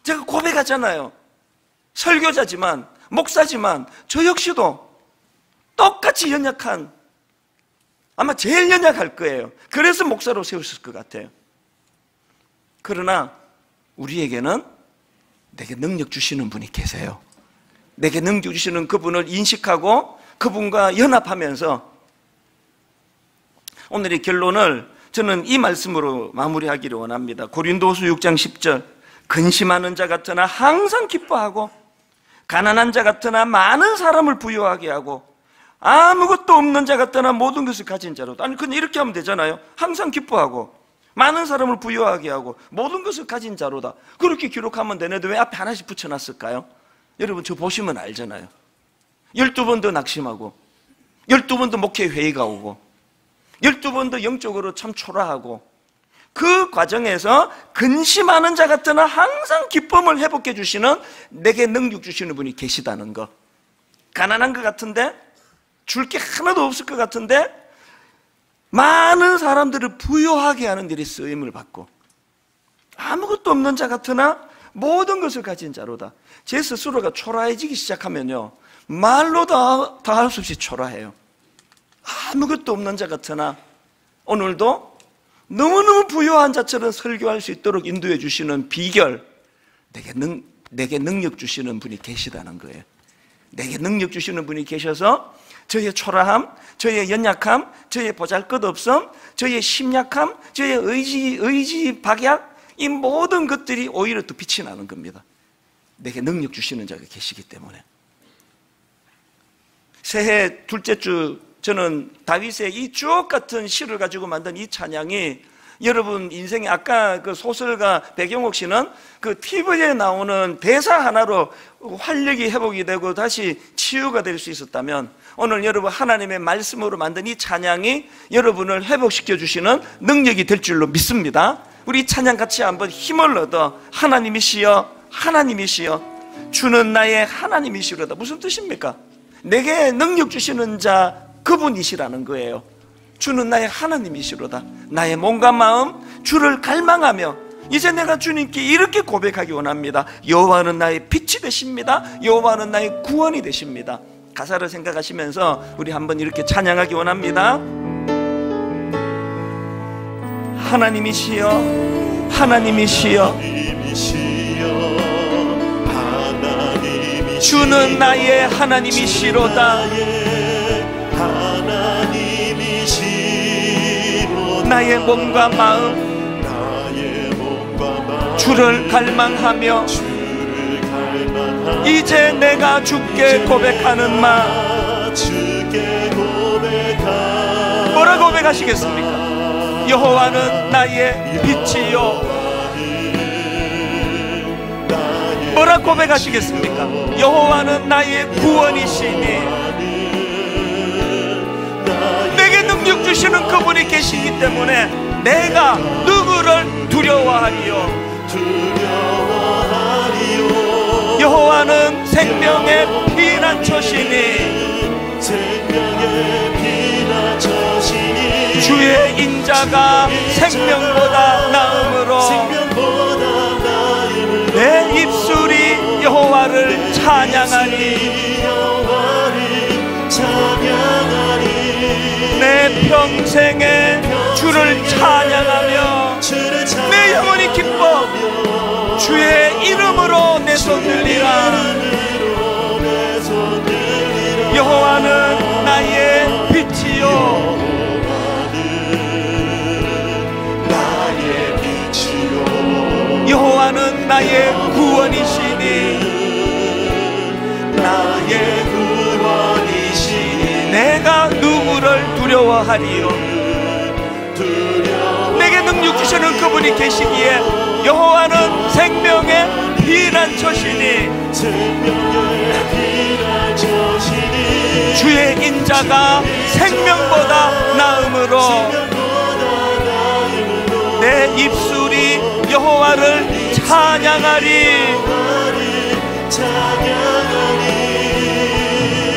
제가 고백하잖아요. 설교자지만 목사지만 저 역시도 똑같이 연약한, 아마 제일 연약할 거예요. 그래서 목사로 세우셨을 것 같아요. 그러나 우리에게는 내게 능력 주시는 분이 계세요. 내게 능력 주시는 그분을 인식하고 그분과 연합하면서 오늘의 결론을 저는 이 말씀으로 마무리하기를 원합니다. 고린도후서 6장 10절, 근심하는 자 같으나 항상 기뻐하고 가난한 자 같으나 많은 사람을 부유하게 하고 아무것도 없는 자 같으나 모든 것을 가진 자로다. 아니 그냥 이렇게 하면 되잖아요. 항상 기뻐하고 많은 사람을 부유하게 하고 모든 것을 가진 자로다. 그렇게 기록하면 되는데 왜 앞에 하나씩 붙여놨을까요? 여러분 저 보시면 알잖아요. 12번 더 낙심하고 12번 더 목회 회의가 오고 12번 더 영적으로 참 초라하고 그 과정에서 근심하는 자 같으나 항상 기쁨을 회복해 주시는 내게 능력 주시는 분이 계시다는 것. 가난한 것 같은데 줄 게 하나도 없을 것 같은데 많은 사람들을 부유하게 하는 일이 쓰임을 받고 아무것도 없는 자 같으나 모든 것을 가진 자로다. 제 스스로가 초라해지기 시작하면요 말로 다 할 수 없이 초라해요. 아무것도 없는 자 같으나 오늘도 너무너무 부유한 자처럼 설교할 수 있도록 인도해 주시는 비결, 내게 능력 주시는 분이 계시다는 거예요. 내게 능력 주시는 분이 계셔서 저의 초라함, 저의 연약함, 저의 보잘것없음, 저의 심약함, 저의 의지 박약, 이 모든 것들이 오히려 더 빛이 나는 겁니다. 내게 능력 주시는 자가 계시기 때문에. 새해 둘째 주 저는 다윗의 이 주옥 같은 시를 가지고 만든 이 찬양이 여러분 인생에 아까 그 소설가 백영옥 씨는 그 TV에 나오는 대사 하나로 활력이 회복이 되고 다시 치유가 될 수 있었다면 오늘 여러분 하나님의 말씀으로 만든 이 찬양이 여러분을 회복시켜 주시는 능력이 될 줄로 믿습니다. 우리 찬양 같이 한번 힘을 얻어 하나님이시여 하나님이시여 주는 나의 하나님이시로다. 무슨 뜻입니까? 내게 능력 주시는 자 그분이시라는 거예요. 주는 나의 하나님이시로다. 나의 몸과 마음 주를 갈망하며 이제 내가 주님께 이렇게 고백하기 원합니다. 여호와는 나의 빛이 되십니다. 여호와는 나의 구원이 되십니다. 가사를 생각하시면서 우리 한번 이렇게 찬양하기 원합니다. 하나님이시여 하나님이시여 주는 나의 하나님이시로다. 나의 몸과 마음 주를 갈망하며 이제 내가 주께 고백하는 마. 뭐라고 고백하시겠습니까? 여호와는 나의 빛이요. 뭐라고 고백하시겠습니까? 여호와는 나의 구원이시니 내게 능력 주시는 그분이 계시기 때문에 내가 누구를 두려워하리요. 여호와는 생명의 피난처시니 주의 인자가 생명보다 나음으로 내 입술이 여호와를 찬양하니 내 평생에 주를 찬양하며 내 영혼이 기뻐 주의 이름으로 내 손 들리라. 여호와는 나의 빛이요 나의 구원이시니 나의 구원이시니 내가 누구를 두려워하리요. 내게 능력 주시는 그분이 계시기에 여호와는 생명의 피난처시니 주의 인자가 생명보다 나음으로 내 입술이 여호와를 찬양하리.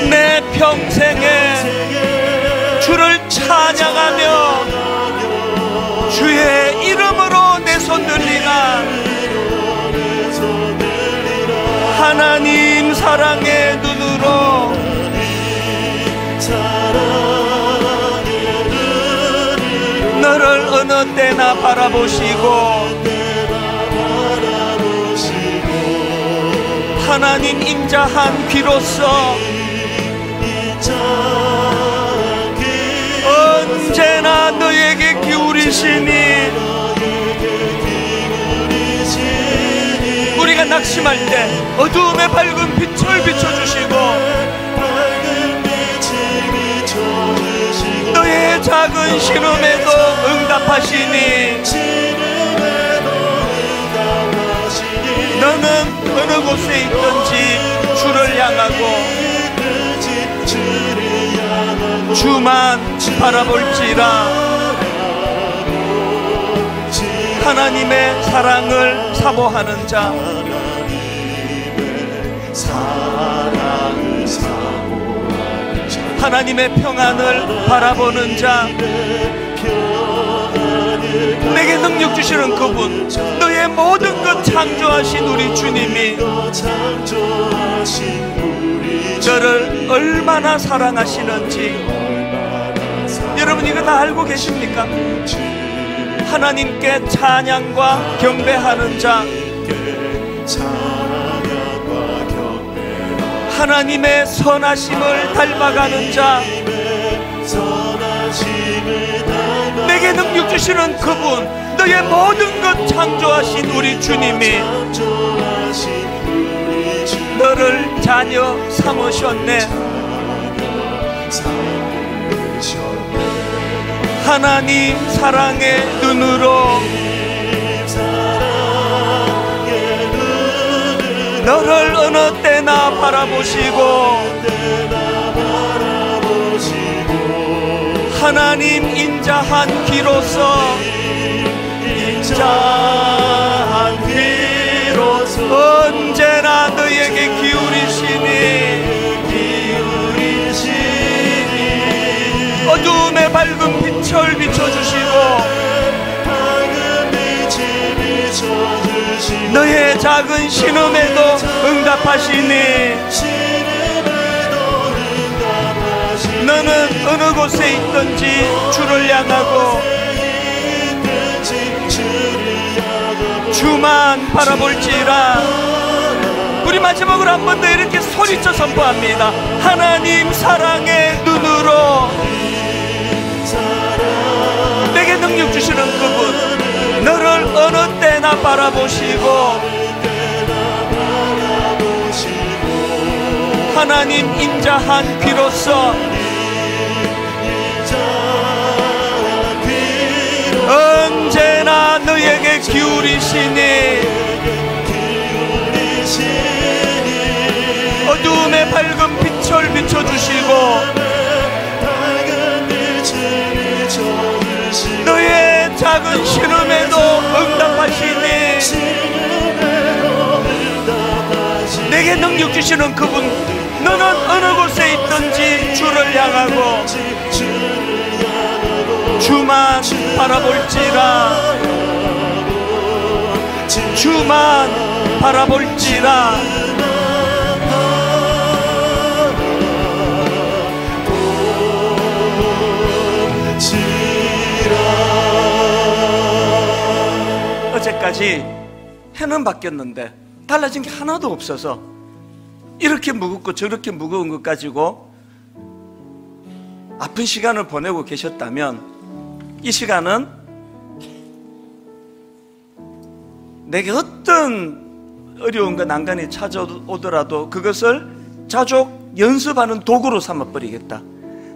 내 평생에 주를 찬양하며 주의 이름으로 내 손 들리라. 하나님 사랑의 눈으로 너를 어느 때나 바라보시고 하나님 인자한 귀로서 언제나 너에게 기울이시니 우리가 낙심할 때 어두움의 밝은 빛을 비춰주시고 너의 작은 신음에도 응답하시니 너는 어느 곳에 있든지 주를 향하고 주만 바라볼지라. 하나님의 사랑을 사모하는 자, 하나님의 평안을 바라보는 자, 내게 능력 주시는 그분, 너의 모든 것 창조하신 우리 주님이 너를 얼마나 사랑하시는지 여러분 이거 다 알고 계십니까? 하나님께 찬양과 경배하는 자, 하나님의 선하심을 닮아가는 자, 내게 능력 주시는 그분, 너의 모든 것 창조하신 우리 주님이 너를 자녀 삼으셨네. 하나님 사랑의 눈으로 너를 어느 때나 바라보시고 하나님 인자한 귀로서 언제나 너에게 기울이시니 어둠의 밝은 빛을 비춰주시고 너의 작은 신음에도 응답하시니 너는 어느 곳에 있든지 주를 향하고 주만 바라볼지라. 우리 마지막으로 한 번 더 이렇게 소리쳐 선포합니다. 하나님 사랑의 눈으로 내게 능력 주시는 그분, 너를 어느 때나 바라보시고 하나님 인자한 귀로서 언제나 너에게 기울이시니 어두움의 밝은 빛을 비춰주시고 너의 작은 신음에도 응답하시니 내게 능력 주시는 그분, 너는 어느 곳에 있든지 주를 향하고 주만 바라볼지라. 주만 바라볼지라. 어제까지 해는 바뀌었는데 달라진 게 하나도 없어서 이렇게 무겁고 저렇게 무거운 것 가지고 아픈 시간을 보내고 계셨다면 이 시간은 내게 어떤 어려움과 난간이 찾아오더라도 그것을 자족 연습하는 도구로 삼아버리겠다.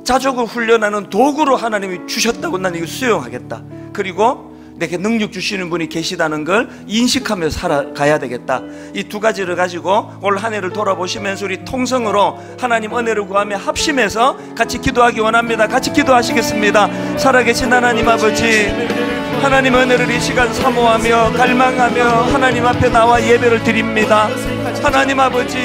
자족을 훈련하는 도구로 하나님이 주셨다고 난 이거 수용하겠다. 그리고 내게 능력 주시는 분이 계시다는 걸 인식하며 살아가야 되겠다. 이 두 가지를 가지고 올 한 해를 돌아보시면서 우리 통성으로 하나님 은혜를 구하며 합심해서 같이 기도하기 원합니다. 같이 기도하시겠습니다. 살아계신 하나님 아버지, 하나님 은혜를 이 시간 사모하며 갈망하며 하나님 앞에 나와 예배를 드립니다. 하나님 아버지,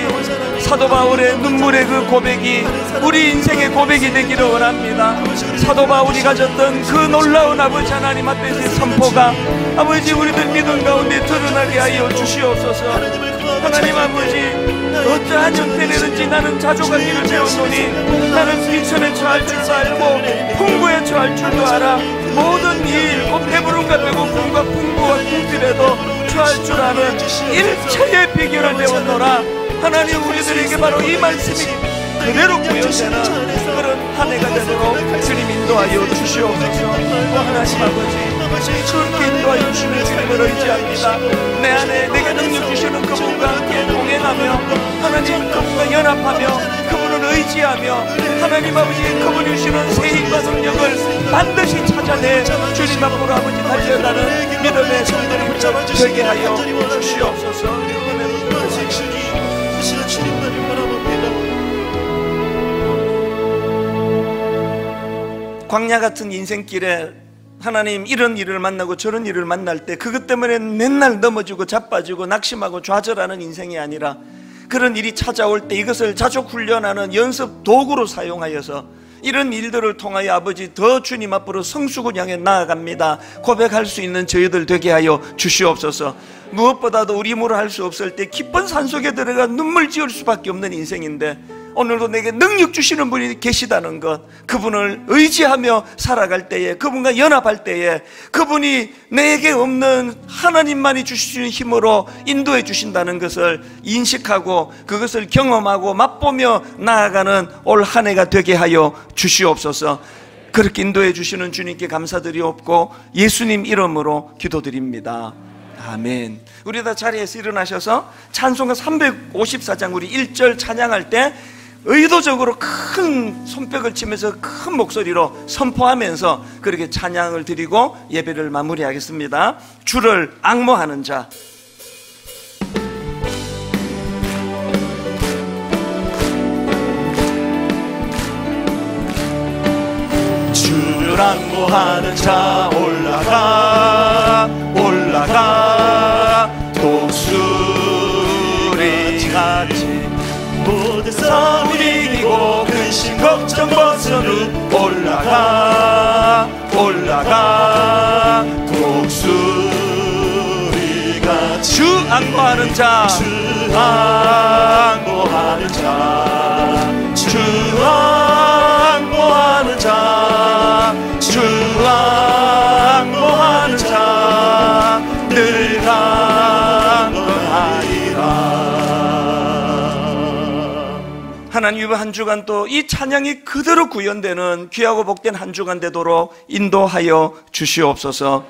사도 바울의 눈물의 그 고백이 우리 인생의 고백이 되기를 원합니다. 사도 바울이 가졌던 그 놀라운 아버지 하나님 앞에서의 선포가 아버지 우리들 믿음 가운데 드러나게 하여 주시옵소서. 하나님 아버지, 어떠한 형태내는지 나는 자족하기를 배웠노니 나는 비천에 처할 줄도 알고 풍부에 처할 줄도 알아. 모든 일, 곧 배부름과 배고픔과 풍부와 궁핍에도 처할 줄 아는 일체의 비결을 배웠노라. 하나님, 우리들에게 바로 이 말씀이 그대로 구현되는 그런 한 해가 되도록 주님 인도하여 주시옵소서. 하나님 아버지, 그렇게 인도하여 주시는 주님을 의지합니다. 내 안에 내게 능력 주시는 그분과 함께 동행하며 하나님 그분과 연합하며 그분을 의지하며 하나님 아버지 그분이 주시는 새 힘과 능력을 반드시 찾아내 주님 앞으로 아버지 달려가는 믿음의 성도님 되게 하여 주시옵소서. 광야 같은 인생길에 하나님 이런 일을 만나고 저런 일을 만날 때 그것 때문에 맨날 넘어지고 자빠지고 낙심하고 좌절하는 인생이 아니라 그런 일이 찾아올 때 이것을 자족 훈련하는 연습 도구로 사용하여서 이런 일들을 통하여 아버지 더 주님 앞으로 성숙을 향해 나아갑니다. 고백할 수 있는 저희들 되게 하여 주시옵소서. 무엇보다도 우리 힘으로 할 수 없을 때 깊은 산속에 들어가 눈물 지을 수밖에 없는 인생인데 오늘도 내게 능력 주시는 분이 계시다는 것, 그분을 의지하며 살아갈 때에, 그분과 연합할 때에 그분이 내게 없는 하나님만이 주시는 힘으로 인도해 주신다는 것을 인식하고 그것을 경험하고 맛보며 나아가는 올 한 해가 되게 하여 주시옵소서. 그렇게 인도해 주시는 주님께 감사드리옵고 예수님 이름으로 기도드립니다. 아멘. 우리 다 자리에서 일어나셔서 찬송가 354장 우리 1절 찬양할 때 의도적으로 큰 손뼉을 치면서 큰 목소리로 선포하면서 그렇게 찬양을 드리고 예배를 마무리하겠습니다. 주를 앙모하는 자. 주를 앙모하는 자 올라가 올라가 독수리 같이 모든 싸움 이기고 근심 걱정 벗어는 올라가 올라가 독수리가 주 앙모하는 자, 주 앙모하는 자, 주 앙모하는 자, 주 앙모하는 자 늘 강건하리라. 하나님 이번 한 주간 또 이 찬양이 그대로 구현되는 귀하고 복된 한 주간 되도록 인도하여 주시옵소서.